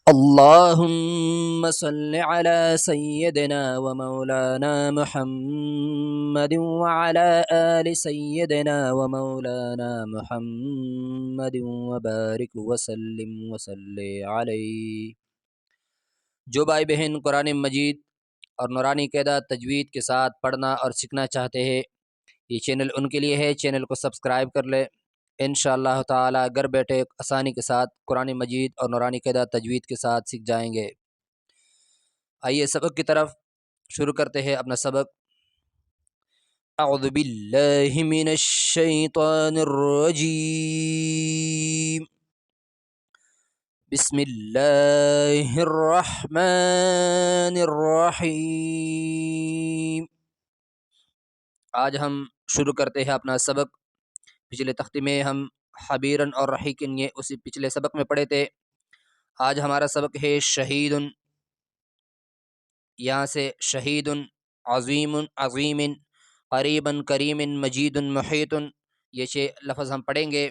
اللهم صل على سيدنا ومولانا محمد وعلى آل سيدنا ومولانا محمد وبارك وسلم وصلی علیہ۔ جو بھائی بہن قرآن مجید اور نورانی قاعدہ تجوید کے ساتھ پڑھنا اور سیکھنا چاہتے ہیں، یہ چینل ان کے لیے ہے۔ چینل کو سبسکرائب کر لے، انشاءاللہ تعالی گھر بیٹھے آسانی کے ساتھ قرآن مجید اور نورانی قاعدہ تجوید کے ساتھ سیکھ جائیں گے۔ آئیے سبق کی طرف شروع کرتے ہیں اپنا سبق۔ اعوذ باللہ من الشیطان الرجیم، بسم اللہ الرحمن الرحیم۔ آج ہم شروع کرتے ہیں اپنا سبق۔ پچھلے تختی میں ہم حبیرن اور رحیقن یہ اسی پچھلے سبق میں پڑھے تھے۔ آج ہمارا سبق ہے شہید۔ یہاں سے شہید، عظیم، عظیم، قریبا، کریم، مجید، محیط، یہ 6 لفظ ہم پڑھیں گے۔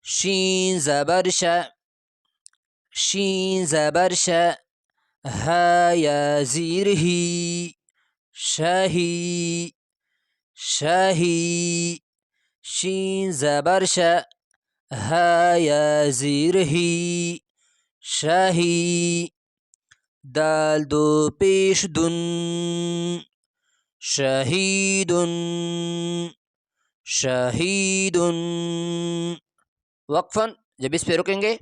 شین زبر ش، شین زبر ش، ہا یا زیر ہی، شاہی، شاہی، شین زبر ش، ہا یا زیر ہی، شاہی، دال دو پیش دن، شہید، شہید، وقفاً جب اس پہ رکیں گے،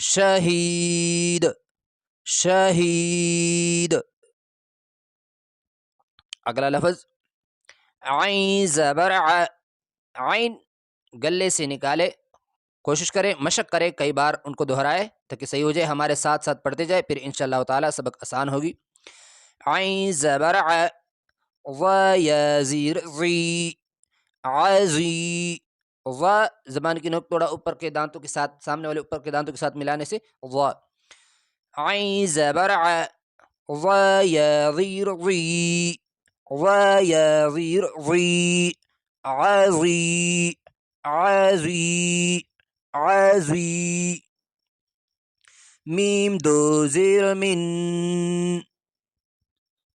شہید، شہید۔ اگلا لفظ عین زبر ع، عین گلے سے نکالے، کوشش کریں، مشق کریں، کئی بار ان کو دہرائے تاکہ صحیح ہو جائے، ہمارے ساتھ ساتھ پڑھتے جائے، پھر انشاءاللہ تعالی سبق آسان ہوگی۔ عین زبر ع، ظ یا زیر ضی، عضی، ظ زبان کی نوک توڑا اوپر کے دانتوں کے ساتھ، سامنے والے اوپر کے دانتوں کے ساتھ ملانے سے ظ۔ عین زبر ع، ظ یا زیر ضی، ظ یا زیر ضی، عضی، عضی، عضی، میم دو زیر من،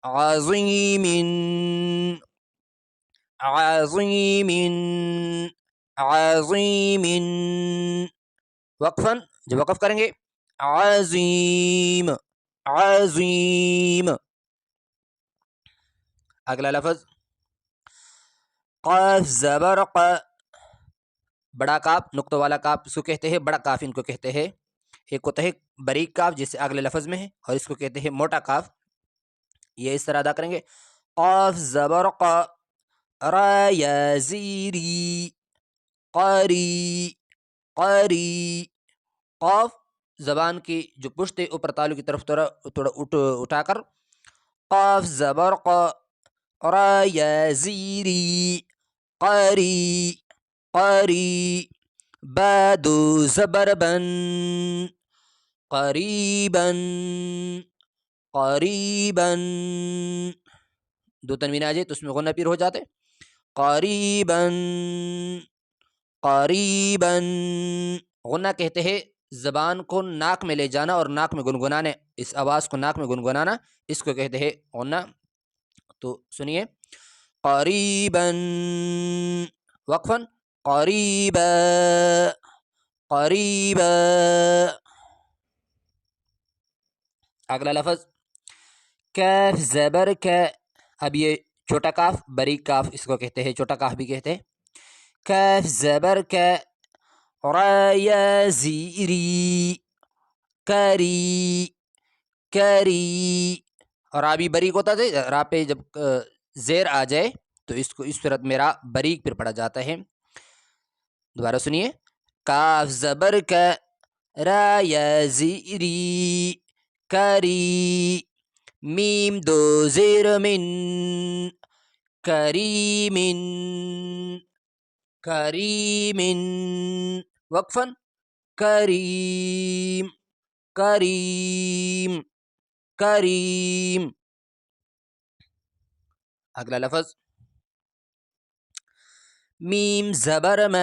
عظیم، عظیم، عظیم، وقفاً جب وقف کریں گے، عظیم، عظیم۔ اگلا لفظ قاف زبر ق، بڑا کاف، نقطوں والا کاف اس کو کہتے ہیں، بڑا کاف ان کو کہتے ہیں۔ ایک ہوتا ہے باریک کاف جیسے اگلے لفظ میں ہے، اور اس کو کہتے ہیں موٹا کاف۔ یہ اس طرح ادا کریں گے، قاف زبر ق، را یا زیری، قاری، قاری، قاف زبان کی جو پشت ہے اوپر تالو کی طرف تھوڑا اٹھا کر، قاف زبر ق، را یا زیری، قاری، قاری، با دو زبر بن، قریبا، قریبا، دو تنوین آ جائے تو اس میں غنہ پیر ہو جاتے، قریبا، قریبا، غنہ کہتے ہیں زبان کو ناک میں لے جانا اور ناک میں گنگنانے، اس آواز کو ناک میں گنگنانا، اس کو کہتے ہیں غنہ۔ تو سنیے، قریبا، وقفاً، قریبا، قریبا۔ اگلا لفظ کاف زبر کا، اب یہ چھوٹا کاف، باریک کاف اس کو کہتے ہیں، چھوٹا کاف بھی کہتے ہیں۔ کاف زبر کا، را یا زیری، کری، کری، اور را بھی باریک ہوتا ہے، را پہ جب زیر آ جائے تو اس کو اس صورت میں را باریک پھر پڑھا جاتا ہے۔ دوبارہ سنیے، کاف زبر کا، را یا زیری، کری، میم دو زیر من، کریم، کریم، وقفاً، کریم، کریم، کریم۔ اگلا لفظ میم زبر م،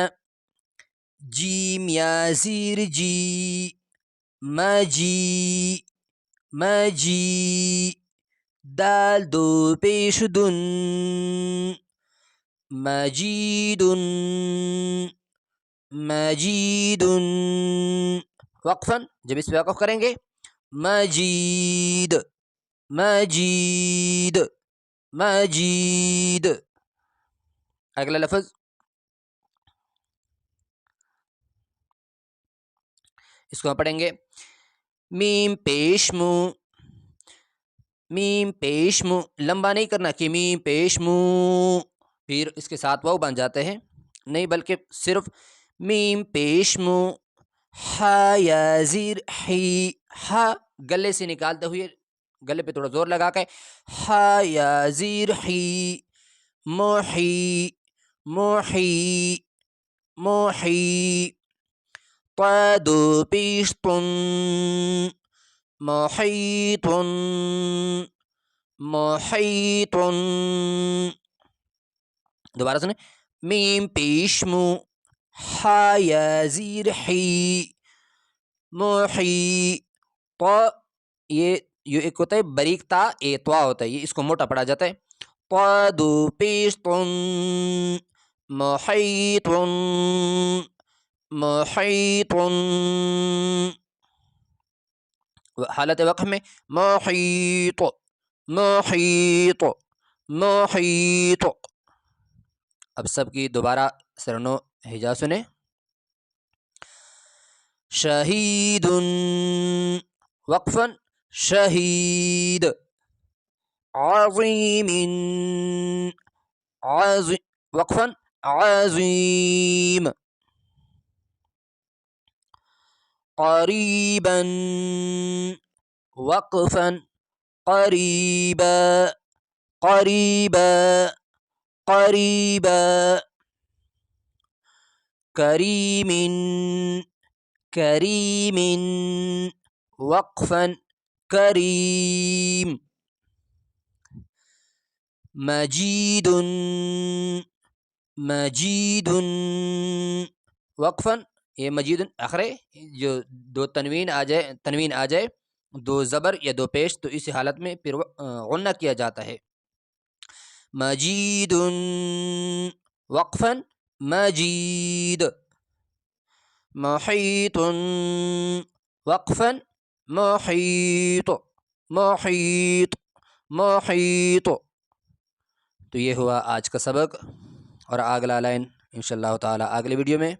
جیم یا زیر جی، مجی مجی، دال دو پیش دن، مجید مجید، وقفاً جب اس پہ وقف کریں گے مجید مجید مجید. اگلا لفظ اس کو ہم پڑھیں گے میم پیش مو، میم پیش مو، لمبا نہیں کرنا کہ میم پیش مو پھر اس کے ساتھ واو بن جاتے ہیں، نہیں بلکہ صرف میم پیش مو، ہا یا زیر ہی، ہا گلے سے نکالتے ہوئے گلے پہ تھوڑا زور لگا کے، ہا یا زیر ہی، موحی موحی موحی، طا دو پیش تن، محیط محیط. دوبارہ سنیں، میم پیش مو، ہا یا زیر حی، محی، طا، یہ ایک ہوتا ہے باریک تا، اے طوا ہوتا ہے، یہ اس کو موٹا پڑھا جاتا ہے، طا دو پیش تن، محیط محیط. حالت وقف میں محیط محیط محیط. اب سب کی دوبارہ سرنو ہجا سنیں، شہید وقفاً شہید، عظیم وقفاً عظیم، قریبا وقفاً قریبا قریبا قریبا، کریم کریم وقفاً کریم، مجید مجید وقفاً، یہ مجید آخر جو دو تنوین آ جائے دو زبر یا دو پیش تو اس حالت میں پھر غنہ کیا جاتا ہے، مجید وقفاً مجید، محیط وقفاً محیط محیط محیط. تو یہ ہوا آج کا سبق، اور اگلا لائن انشاءاللہ تعالی اگلے ویڈیو میں.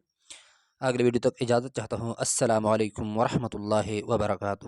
اگلے ویڈیو تک اجازت چاہتا ہوں. السلام علیکم ورحمۃ اللہ وبرکاتہ.